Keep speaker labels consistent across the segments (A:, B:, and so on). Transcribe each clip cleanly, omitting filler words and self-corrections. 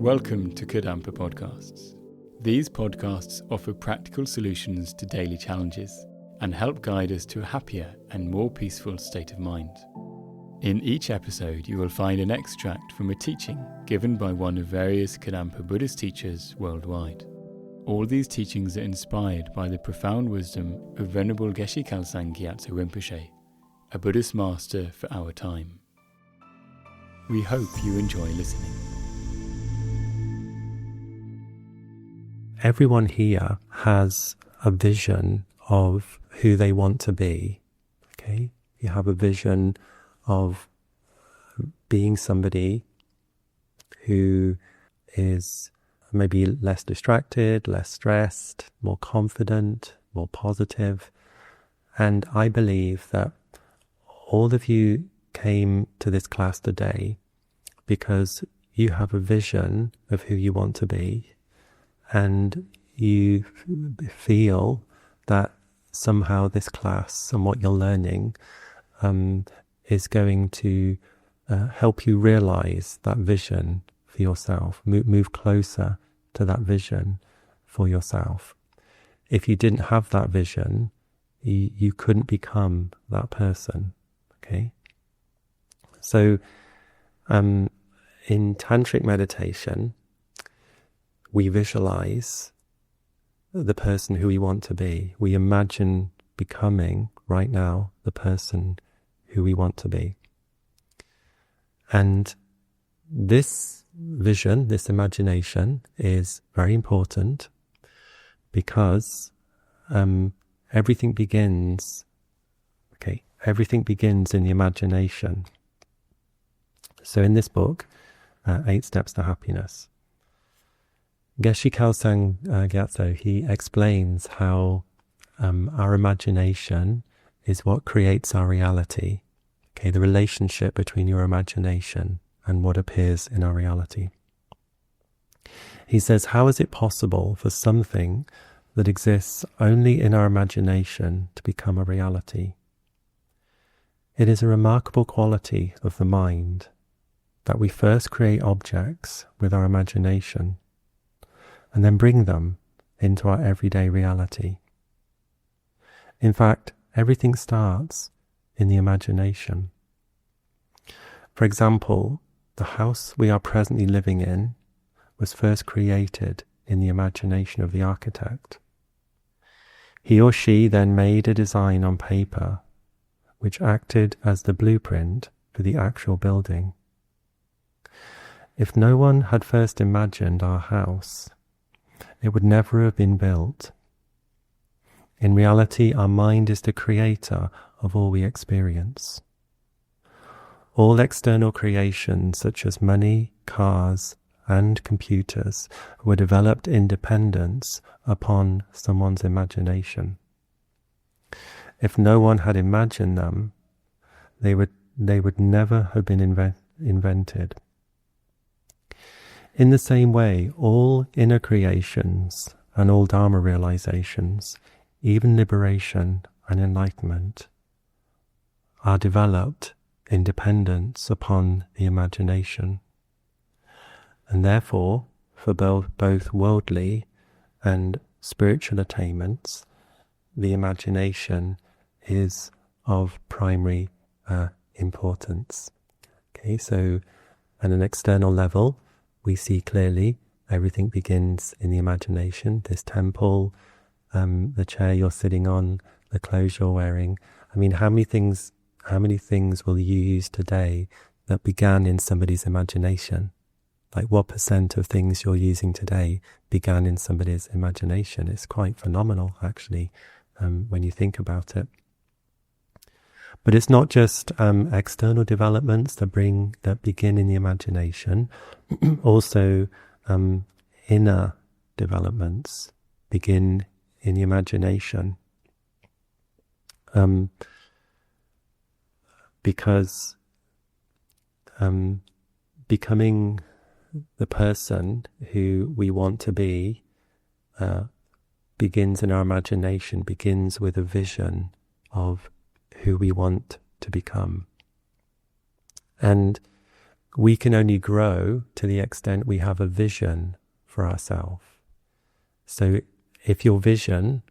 A: Welcome to Kadampa podcasts. These podcasts offer practical solutions to daily challenges and help guide us to a happier and more peaceful state of mind. In each episode, you will find an extract from a teaching given by one of various Kadampa Buddhist teachers worldwide. All these teachings are inspired by the profound wisdom of Venerable Geshe Khalsang Gyatso Rinpoche, a Buddhist master for our time. We hope you enjoy listening.
B: Everyone here has a vision of who they want to be. Okay? You have a vision of being somebody who is maybe less distracted, less stressed, more confident, more positive. And I believe that all of you came to this class today because you have a vision of who you want to be, and you feel that somehow this class and what you're learning is going to help you realize that vision for yourself, move closer to that vision for yourself. If you didn't have that vision, you couldn't become that person. Okay? So, in tantric meditation, we visualize the person who we want to be. We imagine becoming, right now, the person who we want to be. And this vision, this imagination, is very important because everything begins in the imagination. So in this book, 8 Steps to Happiness, Geshe Khalsang Gyatso, he explains how our imagination is what creates our reality. Okay, the relationship between your imagination and what appears in our reality. He says, how is it possible for something that exists only in our imagination to become a reality? It is a remarkable quality of the mind that we first create objects with our imagination and then bring them into our everyday reality. In fact, everything starts in the imagination. For example, the house we are presently living in was first created in the imagination of the architect. He or she then made a design on paper which acted as the blueprint for the actual building. If no one had first imagined our house, it would never have been built. In reality, our mind is the creator of all we experience. All external creations, such as money, cars, and computers, were developed in dependence upon someone's imagination. If no one had imagined them, they would never have been invented. In the same way, all inner creations and all Dharma realizations, even liberation and enlightenment, are developed in dependence upon the imagination. And therefore, for both worldly and spiritual attainments, the imagination is of primary importance. Okay, so at an external level, we see clearly everything begins in the imagination. This temple, the chair you're sitting on, the clothes you're wearing. I mean, how many things will you use today that began in somebody's imagination? Like what % of things you're using today began in somebody's imagination? It's quite phenomenal, actually, when you think about it. But it's not just external developments that begin in the imagination. Also, inner developments begin in the imagination. Because becoming the person who we want to be begins in our imagination, begins with a vision of who we want to become. And we can only grow to the extent we have a vision for ourselves. So if your vision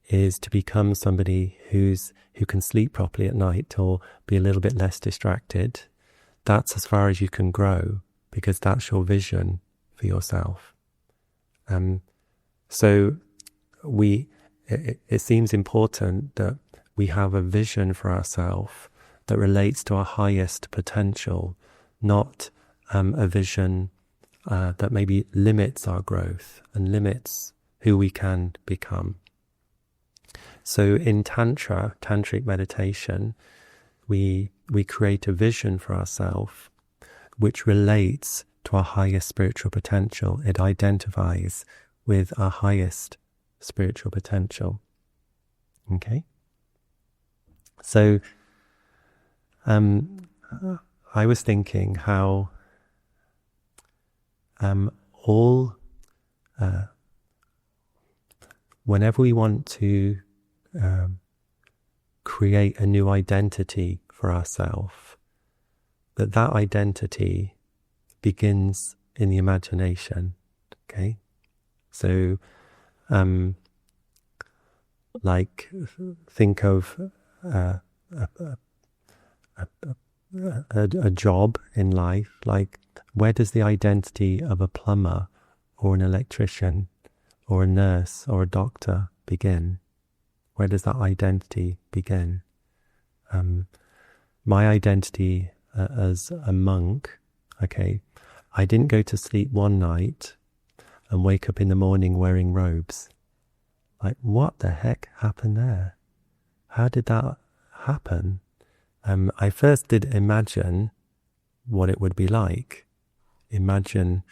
B: is to become somebody who can sleep properly at night or be a little bit less distracted, that's as far as you can grow, because that's your vision for yourself. So it seems important that we have a vision for ourselves that relates to our highest potential, not a vision that maybe limits our growth and limits who we can become. So in tantric meditation, we create a vision for ourselves which relates to our highest spiritual potential. It identifies with our highest spiritual potential. Okay? So I was thinking how whenever we want to create a new identity for ourselves, that identity begins in the imagination. Okay? So like think of a job in life. Like, where does the identity of a plumber or an electrician or a nurse or a doctor begin? Where does that identity begin? My identity as a monk, okay, I didn't go to sleep one night and wake up in the morning wearing robes. Like, what the heck happened there? How did that happen? I first did imagine what it would be like. Imagine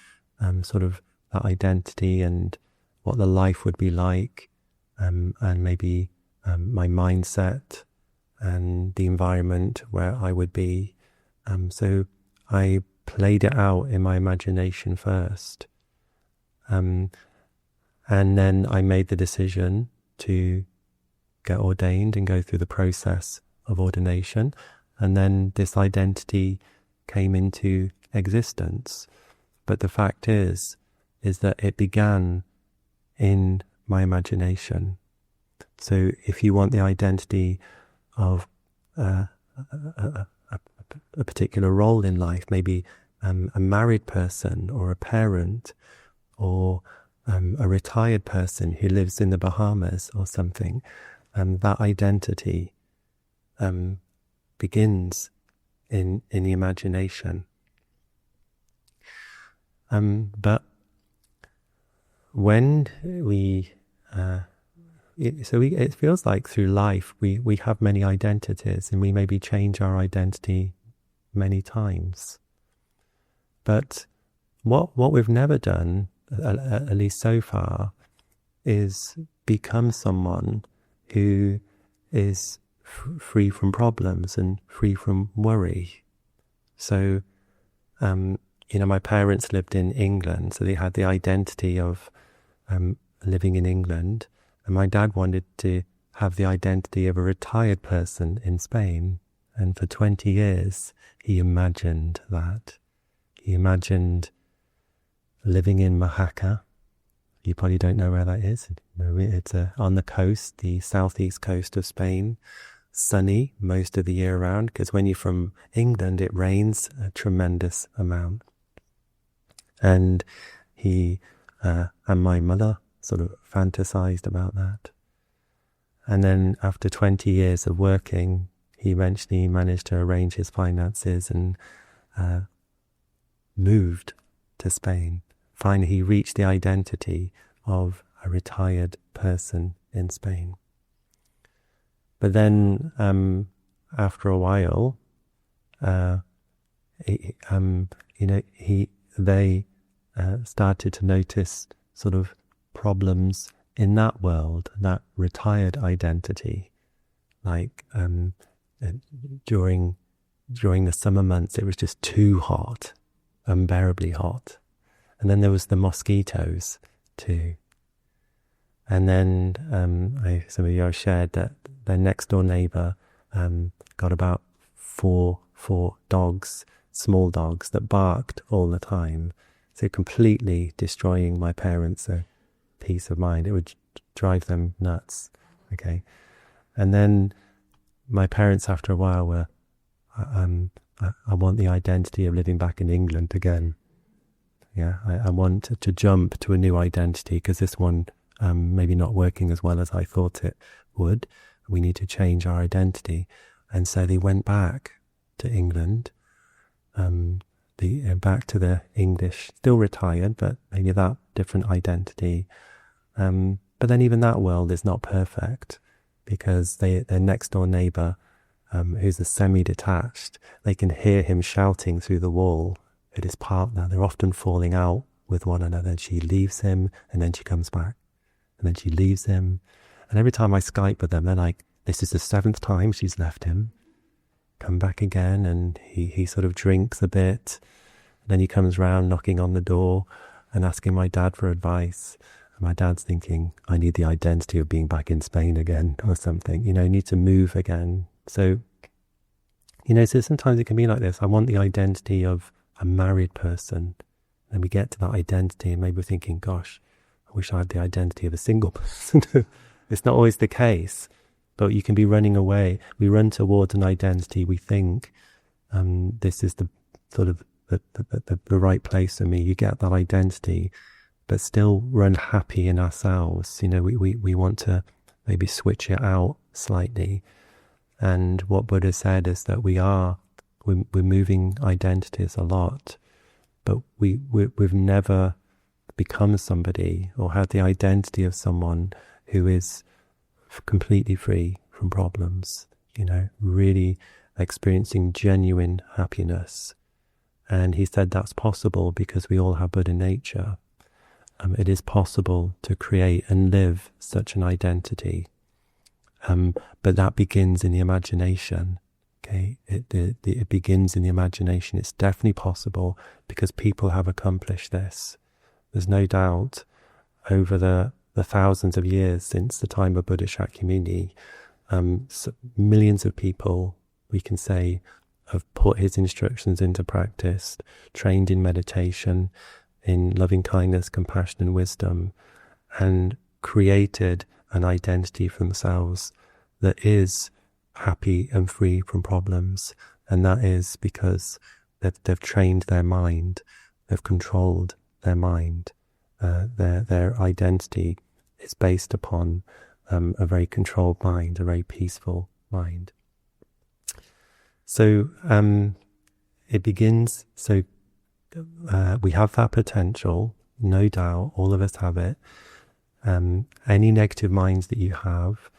B: sort of that identity and what the life would be like, and maybe my mindset and the environment where I would be. So I played it out in my imagination first. And then I made the decision to get ordained and go through the process of ordination. And then this identity came into existence. But the fact is that it began in my imagination. So if you want the identity of a particular role in life, maybe a married person or a parent or a retired person who lives in the Bahamas or something, that identity begins in the imagination. But when it feels like through life we have many identities, and we maybe change our identity many times. But what we've never done, at least so far, is become someone who is free from problems and free from worry. So, my parents lived in England, so they had the identity of living in England, and my dad wanted to have the identity of a retired person in Spain, and for 20 years he imagined that. He imagined living in Oaxaca. You probably don't know where that is. It's on the coast, the southeast coast of Spain, sunny most of the year round, because when you're from England it rains a tremendous amount. And he and my mother sort of fantasized about that. And then after 20 years of working, he eventually managed to arrange his finances and moved to Spain. Finally, he reached the identity of a retired person in Spain. But then, after a while, they started to notice sort of problems in that world, that retired identity. Like during the summer months, it was just too hot, unbearably hot. And then there was the mosquitoes too. And then some of you have shared that their next door neighbour got about four dogs small dogs that barked all the time. So completely destroying my parents' peace of mind. It would drive them nuts. Okay. And then my parents, after a while, were, I want the identity of living back in England again. Yeah, I want to jump to a new identity because this one maybe not working as well as I thought it would. We need to change our identity. And so they went back to England, back to the English, still retired, but maybe that different identity. But then even that world is not perfect because their next door neighbour, who's a semi-detached, they can hear him shouting through the wall at his partner. They're often falling out with one another. And she leaves him and then she comes back. And then she leaves him. And every time I Skype with them, they're like, this is the 7th time she's left him. Come back again, and he sort of drinks a bit. And then he comes round knocking on the door and asking my dad for advice. And my dad's thinking, I need the identity of being back in Spain again or something. You need to move again. So, so sometimes it can be like this. I want the identity of a married person. And we get to that identity and maybe we're thinking, gosh, I wish I had the identity of a single person. It's not always the case, but you can be running away. We run towards an identity. We think this is the sort of the right place for me. You get that identity, but still run happy in ourselves. We want to maybe switch it out slightly. And what Buddha said is that we're moving identities a lot, but we've never become somebody or had the identity of someone who is completely free from problems, really experiencing genuine happiness. And he said that's possible because we all have Buddha nature. It is possible to create and live such an identity. But that begins in the imagination. Okay, it begins in the imagination. It's definitely possible because people have accomplished this. There's no doubt over the thousands of years since the time of Buddha Shakyamuni, millions of people, we can say, have put his instructions into practice, trained in meditation, in loving kindness, compassion and wisdom, and created an identity for themselves that is happy and free from problems. And that is because they've trained their mind, they've controlled their mind. Their identity is based upon a very controlled mind, a very peaceful mind. So it begins, we have that potential, no doubt, all of us have it. Any negative minds that you have,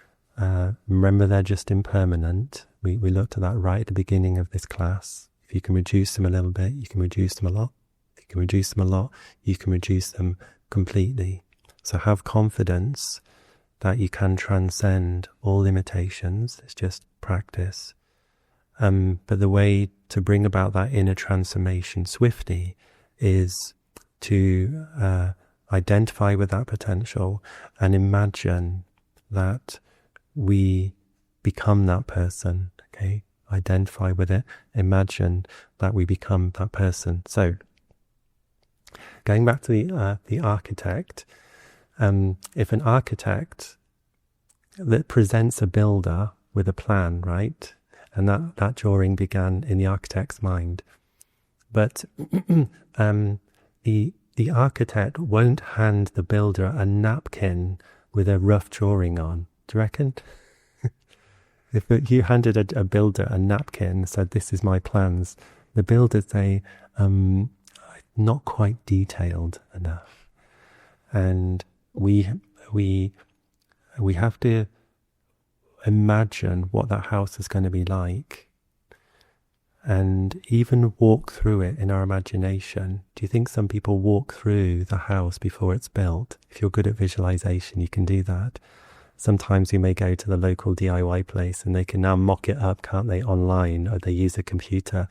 B: remember they're just impermanent. We looked at that right at the beginning of this class. If you can reduce them a little bit, you can reduce them a lot. If you can reduce them a lot, you can reduce them completely. So have confidence that you can transcend all limitations. It's just practice. But the way to bring about that inner transformation swiftly is to identify with that potential and imagine that we become that person. Okay, identify with it. Imagine that we become that person. So, going back to the architect, if an architect that presents a builder with a plan, right? And that drawing began in the architect's mind. But the architect won't hand the builder a napkin with a rough drawing on. Do you reckon? If you handed a builder a napkin and said, this is my plans, the builder'd say, not quite detailed enough. And we have to imagine what that house is going to be like and even walk through it in our imagination. Do you think some people walk through the house before it's built? If you're good at visualization, you can do that. Sometimes we may go to the local DIY place and they can now mock it up, can't they, online, or they use a computer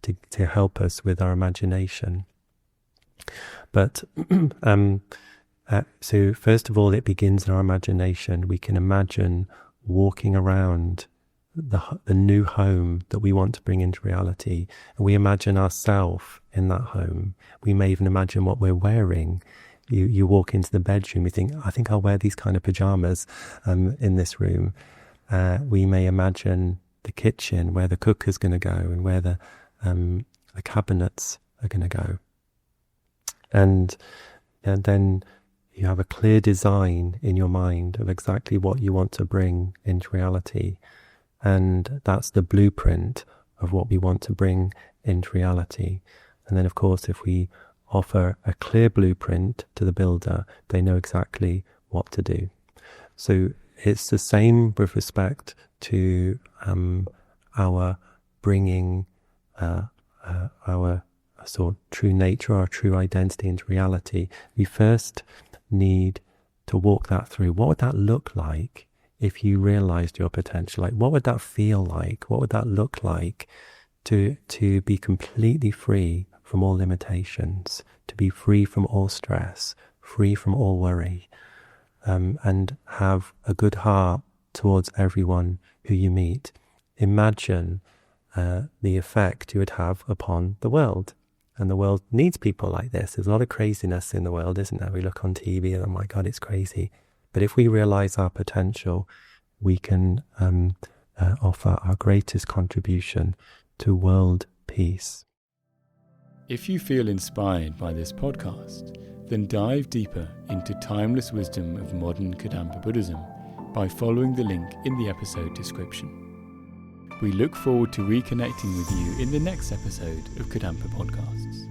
B: to help us with our imagination. But so first of all, it begins in our imagination. We can imagine walking around the new home that we want to bring into reality. And we imagine ourselves in that home. We may even imagine what we're wearing. You walk into the bedroom, you think, I think I'll wear these kind of pajamas in this room. We may imagine the kitchen, where the cooker's going to go and where the cabinets are going to go. And then you have a clear design in your mind of exactly what you want to bring into reality. And that's the blueprint of what we want to bring into reality. And then, of course, if we offer a clear blueprint to the builder, they know exactly what to do. So it's the same with respect to our bringing our sort of true nature, our true identity into reality. We first need to walk that through. What would that look like if you realized your potential? Like, what would that feel like? What would that look like to be completely free from all limitations, to be free from all stress, free from all worry, and have a good heart towards everyone who you meet? Imagine the effect you would have upon the world. And the world needs people like this. There's a lot of craziness in the world, isn't there? We look on TV and, oh my God, it's crazy. But if we realize our potential, we can offer our greatest contribution to world peace.
A: If you feel inspired by this podcast, then dive deeper into timeless wisdom of modern Kadampa Buddhism by following the link in the episode description. We look forward to reconnecting with you in the next episode of Kadampa Podcasts.